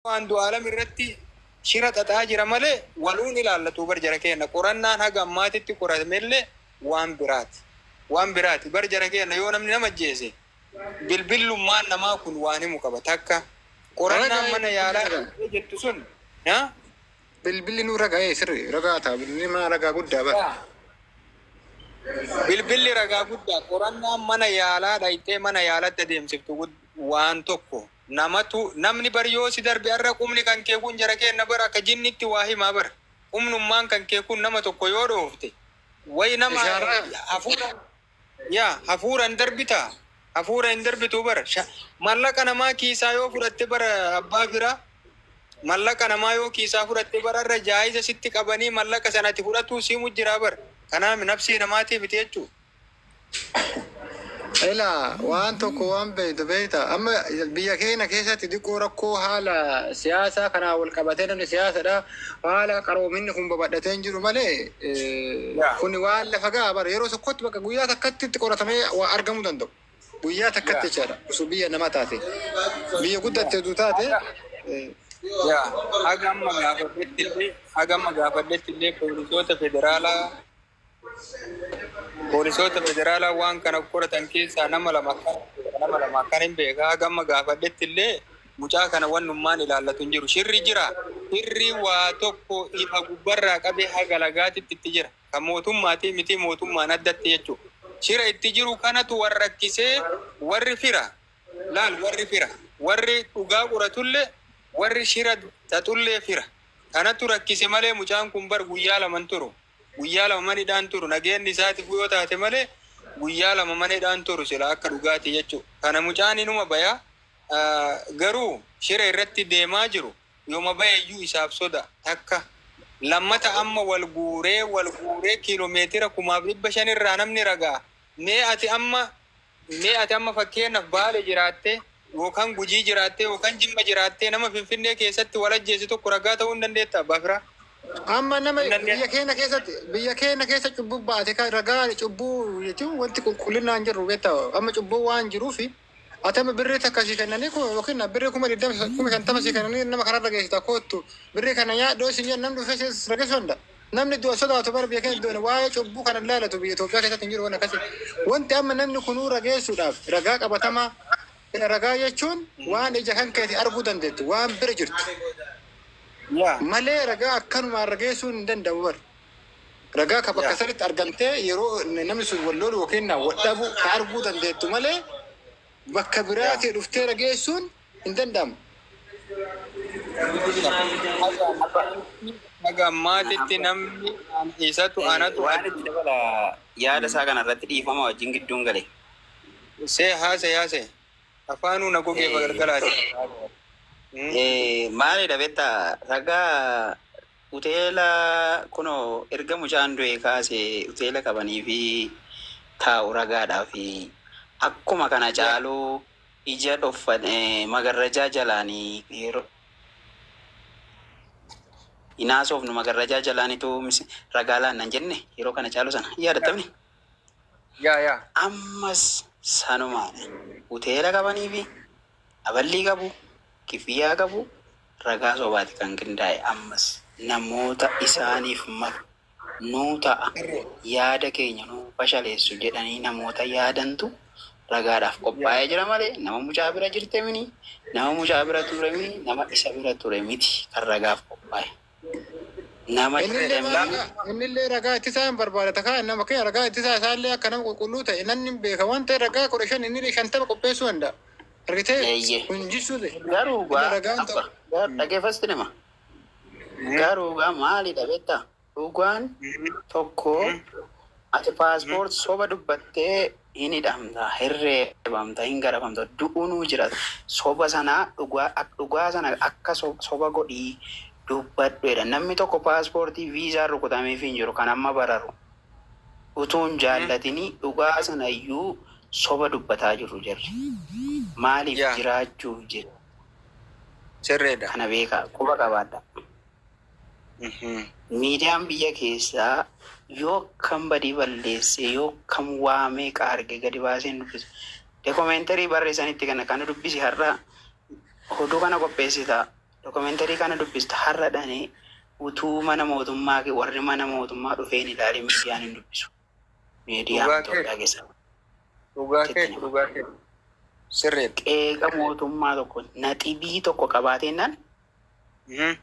Wandu alam irratti shira xaxaa jira malee waluun ilaallatu bar jara keenya qorannaan haga ammaatitti qoratamelle waan biraati bar jara keenya yoo namni nama jeese bilbillummaan namaa kun waan himu qaba takka qorannaan mana yaalaa jettu sun bilbilli nu ragaa sirri ragaa ta'a bilbilli maa ragaa guddaa bara bilbilli ragaa guddaa qorannaan mana yaalaa dhayxee mana yaalatti adeemsiftu waan tokko namni bariyoo si darbe arra qumni kan kee kun jara keenya bara akka jinnitti waa himaa bara qumnummaan kan kee kun nama tokko yoo dhoofte way nama hafuuran darbita hafuura hin darbitu bara mallaqa namaa kiisaa yoo fudhatte bara abbaa bira mallaqa namaa yoo kiisaa fudhatte bara irra jaayiza sitti qabanii mallaqa sanatti fudhatu siimu jira bara kanaaf nafsii namaatiif biti jechuu Ela waan tokko waan beeyta amma biyya keenya keessatti diqqoo rakkoo haala siyaasaa kanaa wal qabatee namni siyaasadha haala qaroominni kun babadhatee jiru malee kun waan lafa gahaa bara yeroo tokkotti bakka guyyaa takkatti itti qoratamee waa argamuu danda'u guyyaa takkatti jechaadha osoo biyya namaa taate biyya guddatte du taate hagama gaafadhetti illee poolisoota federaalaa waan kana qoratan keessaa nama lama kan hin beekaa hagama gaafadhetti illee mucaa kana wannummaan ilaallatu hin jiru shirri jira shirri waa tokko ifa gubbarraa qabee haga lagaatitti itti jira kan mootummaatii miti mootummaan addatti jechuudha shira itti jiru kanatu warrakkisee warri fira warri dhugaa qoratullee warri shira xaxullee fira kanatu rakkise malee mucaan kun bar guyyaa laman turu guyyaa lama manidhaan turu nageenni isaatiif yoo taate malee guyyaa lama manidhaan turu sila akka dhugaati jechuudha kana mucaan inuma bayaa garuu shira irratti deemaa jiru yooma bayeeyyuu isaaf soda takka lammata amma wal guuree kiiloomeetira 500 irraa namni ragaa mee ati amma fakkeenyaaf Baale jiraattee yookaan Gujii jiraattee yookaan Jimma jiraattee nama Finfinnee keessatti wal ajjeese tokko ragaa ta'uu hin dandeetta abbaa firaa amma nama biyya keenya keessa cubbuu baate kan ragaa cubbuu jechuun wanti qulqullinaan jiru beektaa amma cubbuu waan jiruufi atama birrii takka si kennanii yookiin birrii 50 si kennanii nama kanarra geessita kootu birrii kana nyaadhoo isin jedhan namni dhufee rageessuu danda'a namni du'a sodaatu bara biyya keenya du'a waa'ee cubbuu kana ilaalatu biyya Itoophiyaa keessatti hin jiru waan akkasii wanti amma namni kunuu rageessuudhaaf ragaa qabatamaa ragaa jechuun waan ija kan keeti arguu dandeettu waan bira jirtu malee ragaa akkanumaan rageessuun hin danda'u bar ragaa ka bakka sanitti argamtee yeroo namni sun wal lolu yookiin wal dhabu ka arguu dandeettu malee bakka biraatee dhuftee rageessuun hin danda'amu. Haga ammaatitti namni isatu anatu yaada isaa kanarratti dhiifama wajjin gidduun gale. Haase afaanuu na gogee gargaraati. Maalidha beektaa ragaa hoteela kunoo erga mucaan du'e kaase hoteela qabanii fi taa'u ragaadhaa fi akkuma kana caaluu ija dhoffan magarrajaa jalaanii yeroo inaasofnu magarrajaa jalaanitu ragaa laannan jenne yeroo kana caaluu sana yaadatamni. Ammas sanumaadha hoteela qabanii fi aballii qabu. Kifiyyaa qabu ragaa sobaati kan qindaa'e ammas namoota isaaniif malu nuu ta'a yaada keenya nuu bashaleessu jedhanii namoota yaadantu ragaadhaaf qophaa'ee jira malee nama mucaa bira jirte mini nama mucaa bira ture mini nama isa bira ture miti kan ragaaf qophaa'e. Innillee ragaa ittisaa hin barbaadata kaan nama keenya ragaa ittisaa isaallee akka nama qulqulluu ta'e namni hin beeka waan ta'e ragaa 15 inni 50 qopheessuu danda'a. Garuu dhageeffasti nama garuu maalidha beektaa dhugaan tokko ati paaspoortii soba dubbattee hin hidhamta herreeffamta hin garafamta du'uunuu jira soba sanaa dhugaa sana akka soba godhii dubbadhuedha namni tokko paaspoortii viizaa rukutameef hin jiru kan amma bararu utuun jaallatinii dhugaa sana iyyuu soba dubbataa jiru jirri. Maaliif jiraachuuf jira? Sirreedha. Kana beekaa quba qabaadha. Miidiyaan biyya keessaa yoo kam badii balleessee yoo kam waamee qaarge gadi baaseen dubbisa. Dokumeentarii barreessanitti kana dubbisi har'a oduu kana qopheessita Dokumentari kana dubbista har'a dhanii utuu mana mootummaa warri mana mootummaa dhufeen ilaalee miidiyaan hin dubbisu. Miidiyaan Itoophiyaa keessa. Dhugaa kee. Sirreedha. Qeeqa mootummaa tokko naxibii tokko qabaateennan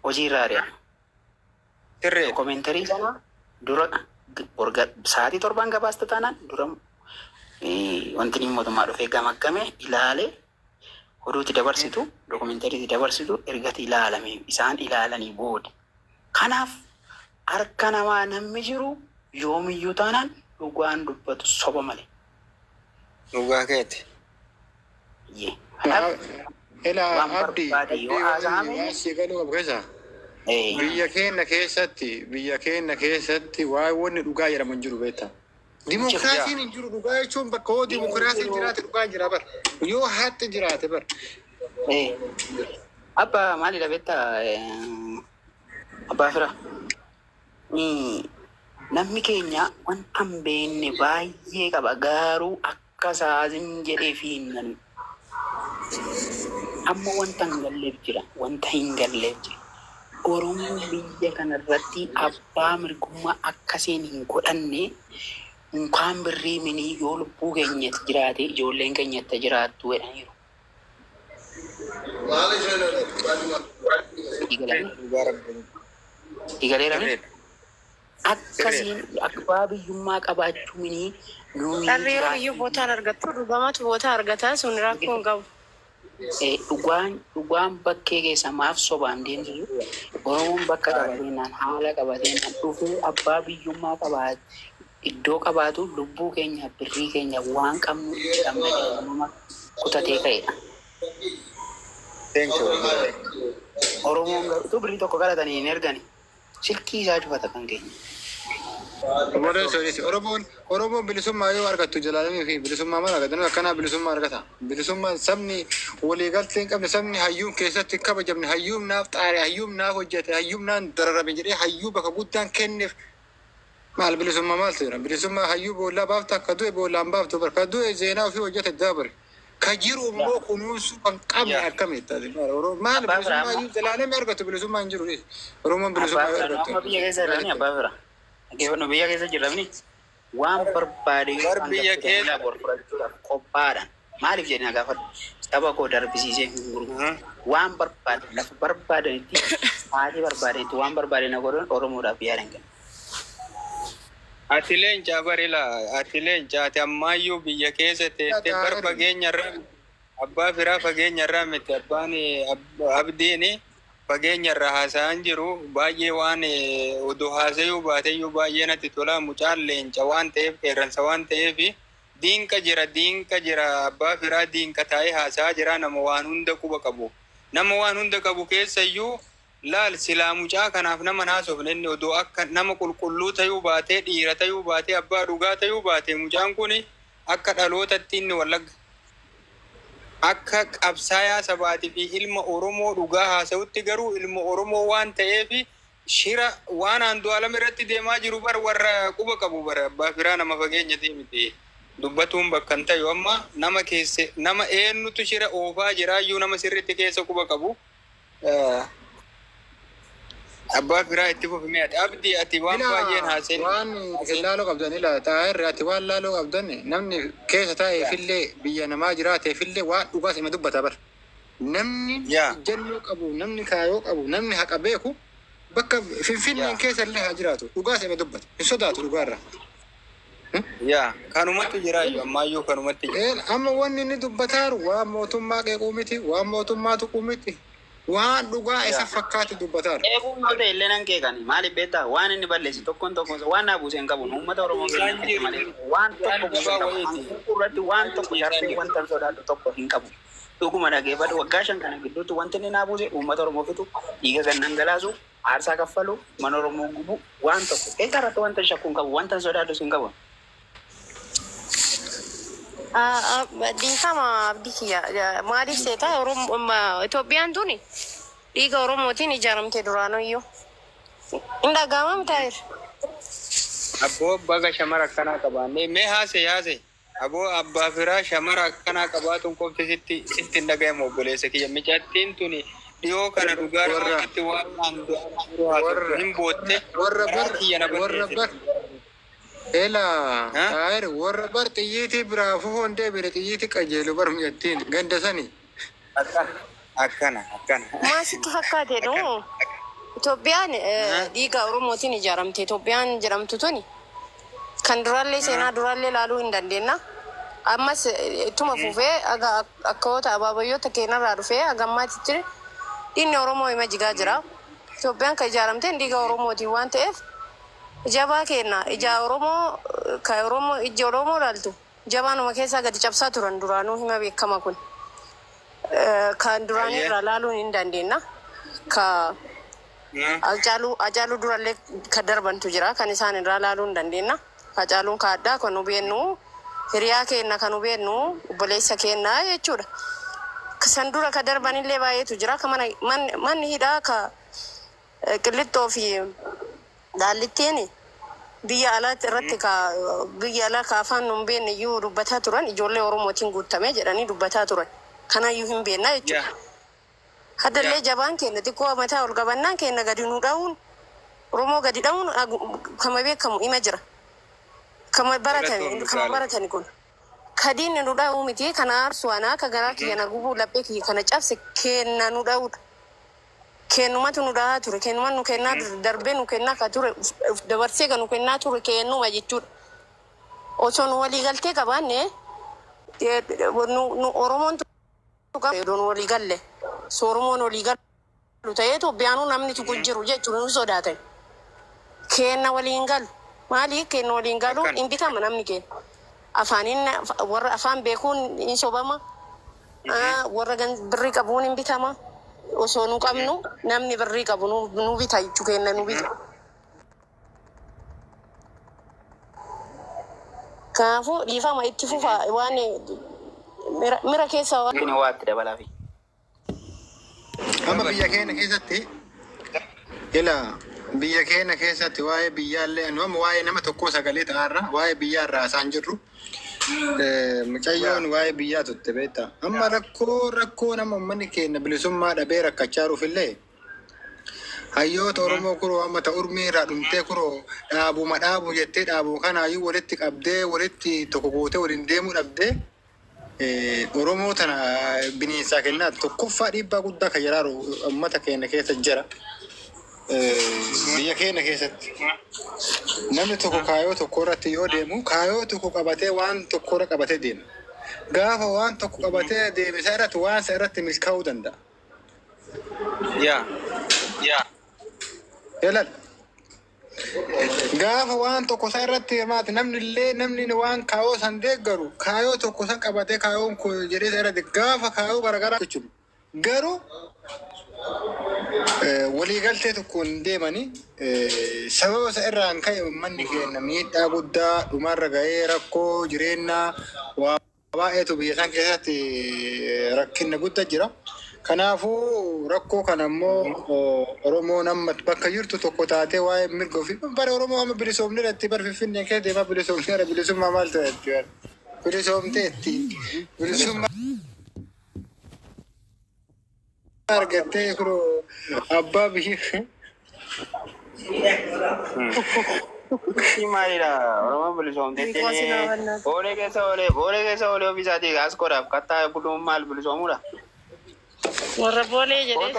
hojii irraa ari'ama. Sirreedha. Dokumentari kana dura sa'aatii 7 gabaasta taanaan dura wanti mootummaa dhufee gamaggame ilaalee oduutti dabarsitu dokumentariitti dabarsitu ergati ilaalame isaan ilaalanii booda. Kanaaf harka namaa namni jiru yoomiyyuu taanaan dhugaan dubbatu soba malee. Dhugaa keeti. Biyya keenya keessatti waa'ee wanni dhugaa jedhaman jiru beektaa. Dimokiraasiin hin jiru dhugaa jechuun bakka hoo dimokiraasiin jiraate dhugaa jira bar yoo haatti jiraate bar. Abbaa maalidha beektaa abbaa fira namni keenya wanta hin beekne baay'ee qaba garuu akka saasin jedhee fi hin galu. Amma wanta hin galleef jira wanta hin galleef jira. Oromoon biyya kanarratti abbaa mirgummaa akkasiin hin godhanne Mukaan birrii minii yoo lubbuu keenyatti jiraate ijoolleen keenyatti jiraattu jedhaniiru. Igaleerame akkasiin abbaa biyyummaa qabaachuu minii nuyi Harriyo biyyu bootaan argattu dhugamatu boota argataa sun rakkoon qabu. Dhugaan bakkee keessa maaf sobaan deemsisu Oromoon bakka qabateenaan haala qabateenaan dhufuu abbaa biyyummaa qabaate. Iddoo qabaatu lubbuu keenya birrii keenya waan qabnu jedhamee nama kutatee ka'edha. Oromoon garuu birrii tokko kadhatanii hin ergani. Silkii isaa cufata kan keenya. Oromoon bilisummaa yoo argattu jalaalamii fi bilisummaa mara argatan akkanaa bilisummaa argata. Bilisummaa sabni waliigaltee hin qabne sabni hayyuun keessatti hin kabajamne hayyuun naaf xaare hayyuun naaf hojjete hayyuun naan dararame jedhee hayyuu bakka guddaan kenneef. Maal bilisummaa maal ta'eera? Bilisummaa hayyuu boollaa baafta akka du'e boollaan baaftu bar ka du'e zeenaa ofii hojjete daabare. Ka jiru immoo kunuunsu kan qabne akkamitti? Maal bilisummaa hayyuu jalaalamii argatu bilisummaa hin jiru. Oromoon bilisummaa yoo argattu. Amma biyya keessa jirani abbaa bira. Dhaggeeffannu biyya keessa jirani waan barbaade biyya keessa fudhachuudhaaf qophaadhaan. Maaliif jedhina gaafadhu? Saba koo darbisiisee hin gurguru. Waan barbaade lafa barbaadanitti haati barbaadanitti waan barbaade na godhan Oromoodhaaf yaada hin kennu. Ati leencaa barila ati leencaa ati ammayyuu biyya keessa teessee bar fageenyarraa abbaa firaa fageenyarraa miti abbaan abdiini fageenyarraa haasa'an jiru baay'ee waan oduu haasa'uu baateyyuu baay'ee natti tola mucaan leenca waan ta'eef qeerransa waan ta'eef diinqa jira abbaa firaa diinqa taa'ee haasa'aa jira nama waan hunda quba qabu keessayyuu laal silaa mucaa kanaaf nama naasofne inni odoo akka nama qulqulluu ta'uu baatee dhiira ta'uu baatee abbaa dhugaa ta'uu baatee mucaan kun akka dhalootatti inni wallagga akka qabsaayaa sabaatii fi ilma Oromoo dhugaa haasa'utti garuu ilma Oromoo waan ta'eef shira waan Andu'aalam irratti deemaa jiru bar warra quba qabu bar abbaa firaa nama fageenyati miti dubbatuun bakka hin ta'u amma nama eenyutu shira oofaa jiraayyuu nama sirriitti keessa quba qabu. Abbaa firaa itti fufimee abdii ati waan baay'een haasa'e. Waan laaloo qabdanii taa'eerra ati waan laaloo qabdan namni keessa taa'eefillee biyya namaa jiraateefillee waan dhugaas hima dubbata bar. Namni jannoo qabu namni kaayoo qabu namni haqa beeku bakka finfinneen keessa illee haa jiraatu dhugaas hima dubbata hin sodaatu dhugaarra. Kanumatti jiraayyuu ammayyuu kanumatti jira. Amma wanni inni dubbataaru waan mootummaa qeequu miti waan mootummaa tuquu miti. Waan dhugaa isa fakkaatu dubbataadha. Eeguun yoo ta'e illee nan keekani maaliif beektaa waan inni balleessi tokkoon waan naa buusee hin qabu uummata Oromoo keessatti malee waan tokko irratti waan tokko yarsee wanta sodaatu tokko hin qabu. Dhuguma dhageeffadhu waggaa 5 kana gidduutti wanti inni naa buuse uummata Oromoo fitu dhiiga kan dhangalaasu aarsaa kaffalu mana Oromoo gubu waan tokko keessaa irratti wanta shakku hin qabu wanta sodaatu hin qabu. Dhiifama abdii kiyya maaliif seeta Itoophiyaan tuni dhiiga Oromootiin ijaaramte duraanoyyuu hin dhaga'amam taa'eera. Abboo baga shamara akkanaa qabaannee mee haase aboo abbaa firaa shamara akkanaa qabaatuun qofti sitti hin dhaga'amu obboleessa kiyya micattiin tuni dhiyoo kana dhugaa irratti waan hin bootte warra bar ela ayr warra bar xiyyiiti biraa fufoon deebire xiyyiiti qajeelu bar miyattiin ganda sani akkana maasitti fakkaate no Itoophiyaan dhiiga Oromootiin ijaaramte. Itoophiyaan jedhamtu tuni kan duraallee seenaa duraallee ilaaluu hin dandeenna. Ammas ittuma fufee akkaawota abaabayyoota keenyarraa dhufee hagammaatitti dhiinni Oromoo hima jigaa jira. Itoophiyaan kan ijaaramte dhiiga Oromootiin waan ta'eef jabaa kenna. Ija Oromoo kan Oromoo ija Oromoo ilaaltu jabaanuma keessaa gadi cabsaa turan duraanuu hima beekama kun. Kan duraanii irraa ilaaluu hin dandeenna. Ajaalu durallee kan darbantu jira kan isaan irraa ilaaluu hin dandeenna. Ajaaluun kan addaa kan nu beennu hiriyaa keenya kan nu beennu obboleessa keenya jechuudha. San dura kan darbanillee baay'eetu jira. Manni hidhaa kan Qillixxoo fi Daallittiin biyya alaatti irratti biyya alaa ka afaan nu hin beekne iyyuu dubbataa turan ijoollee Oromootiin guutamee jedhanii dubbataa turan. Kanayyuu hin beekna jechuudha. Haddallee jabaan keenya xiqqoo mataa ol qabannaan keenya gadi nu dha'uun Oromoo gadi dha'uun kama beekamu hima jira. Kama baratani kun. Kadiin nu dha'uu miti kana aarsu anaa ka garaa kiyya na gubuu laphee kiyya kana cabse kenna nu dha'uudha. Kennumatu nu dha'aa ture. Kennuma nu kennaa darbee nu kennaa ka ture dabarsee kan nu kennaa ture kennuma jechuudha. Osoo nu walii galtee qabaanne nu Oromoon doon walii galle. Oromoon walii galu ta'ee Itoophiyaanuu namni tokko jiru jechuun nu sodaatan. Kenna waliin galu. Maali kenna waliin galu hin bitama namni kenna. Warra afaan beekuun hin sobama. Warra birrii qabuun hin bitama. Osoo nu qabnu namni birrii qabu nu bita jechuu kenna nu bita. Kanaafuu dhiifama itti fufa waan mira keessa waan waatti dabalaafi. Amma biyya keenya keessatti biyya keenya keessatti waa'ee biyyaallee amma waa'ee nama tokkoo sagalee ta'arra waa'ee biyyaarraa isaan jirru mucayyoon waa'ee biyyaa tutte beektaa. Amma rakkoo nama uummanni keenya bilisummaa dhabee rakkachaa jirufillee hayyoota Oromoo kuroo amma ta'urmii irraa dhumtee kuroo dhaabu jettee dhaabu kanaayyuu walitti qabdee walitti tokko gootee waliin deemuu dhabdee Oromoo tana bineensaa kennaa tokkoffaa dhiibbaa guddaa kan jiraaru uummata keenya keessa jira. Biyya keenya keessatti namni tokko kaayoo tokko irratti yoo deemu kaayoo tokko qabatee waan tokko irra qabatee deema. Gaafa waan tokko qabatee deeme isaa irratti waan isa irratti milkaa'uu danda'a. Gaafa waan tokko isaa irratti hirmaate namni waan kaayoo san deeggaru kaayoo tokko san qabatee kaayoon kun jedhee isa irratti gaafa kaayoo garaagaraa jechuudha. Garuu waliigaltee tokkoon deemanii sababa isa irraan ka'e uummanni keenya miidhaa guddaa dhumarra ga'ee rakkoo jireenyaa waa baay'eetu biyya isaan keessatti rakkinna guddaa jira. Kanaafuu rakkoo kana immoo Oromoo nama bakka jirtu tokko taatee waa'ee mirga ofii bara Oromoo amma bilisoomni irratti bara Finfinnee keessa deemaa bilisummaa maal ta'etti bilisoomteetti bilisummaa argattee kuroo abbaa biyya Maalidha Oromoo bilisoomteetti boolee keessa oolee ofiisaatii as godhaaf kattaa buluun maal bilisoomuudha. warra boolee jedhee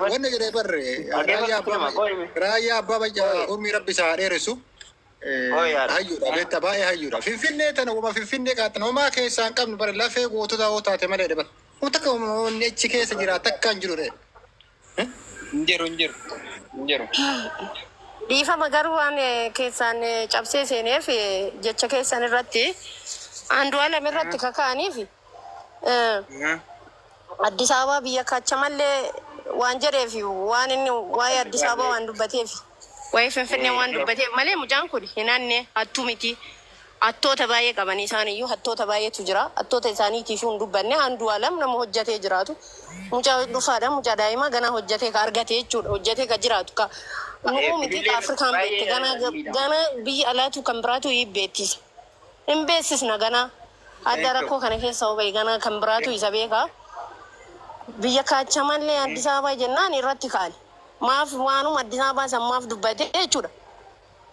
wanna jedhee barre raayyaa abbaa biyyaa urmii rabbi isaa dheeressu hayyuudha beektaa baay'ee hayyuudha. Finfinnee tana wama Finfinnee qaatana homaa keessaa hin qabnu bara lafee gootota hoo taate malee dhibata. Wanta akka uummanni achi keessa jiraata akka hin jiru. Hin jiru. dhiifama garuu waan keessaan cabsee seeneef jecha keessan irratti Andu'aalem irratti kaka'aniif Addis Ababa biyya kacha malee waan jedheef waan inni waa'ee Addis Ababa waan dubbateef waa'ee Finfinnee waan dubbateef malee mucaan kun hinaanne hattuu miti. Hattoota baay'ee qaban isaan iyyuu hattoota baay'eetu jira. Hattoota isaaniitiif hin dubbanne Andu'aalem nama hojjetee jiraatu. Mucaa dhufaadha mucaa daa'ima gana hojjetee ka argate jechuudha. Hojjetee ka jiraatu ka nuu miti ka Afrikaan beekte gana biyya alaatu kan biraatu beettisa. Hin beeksisna gana adda rakkoo kana keessa hubee gana kan biraatu isa beeka. Biyya kaachamallee Addis Ababa jennaan irratti kaane. Maaf waanuma Addis Ababa sammaaf dubbate jechuudha.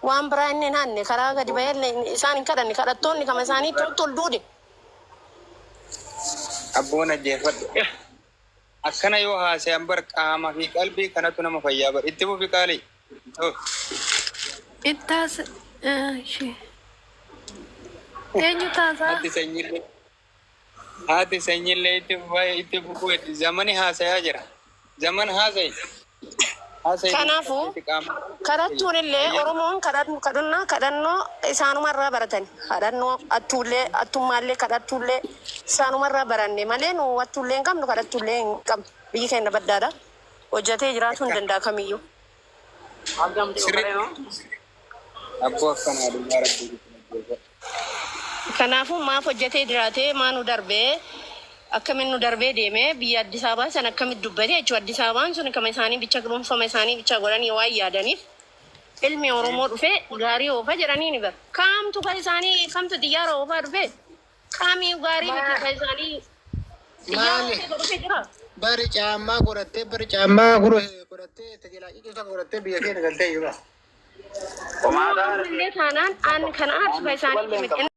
Waan biraa inni naanne karaa gadi bahee isaan hin kadhanne kadhattoonni kama isaanii tol duude. Abboon ajjeefadhu. Akkana yoo haasayan bar qaama fi qalbii kanatu nama fayyaa bar itti fufi qaalii. Ittaas eenyu taasaa? Haati sanyillee itti fufuu zamani haasayaa jira. Zaman haasayi. Kanaafuu kadhattuun illee Oromoon kadhannoo isaanumarraa baratan. Kadhannoo attummaallee kadhattuullee isaanumarraa baranne malee nu wattullee hin qabnu kadhattuullee hin qabnu. Biyyi keenya baddaadha. Hojjetee jiraachuu hin danda'a kamiyyuu. Abboo akkanaa dhugaa rabbii. Kanaafuu maaf hojjetee jiraatee maa nu darbee akkamiin nu darbee deemee biyya Addis Ababaa sana akkamitti dubbate jechuudha. Addis Ababaan sun kama isaanii bicha gurumfama isaanii bicha godhanii waan yaadaniif ilmi Oromoo dhufee gaarii oofa jedhanii ni bara. Kaamtu kan isaanii kamtu xiyyaara oofaa dhufee kaamii gaarii miti kan isaanii xiyyaara oofaa dhufee jira. Bari caammaa godhattee tajaajila godhattee biyya keenya galtee jira. Illee taanaan aan kana aarsu kan isaanii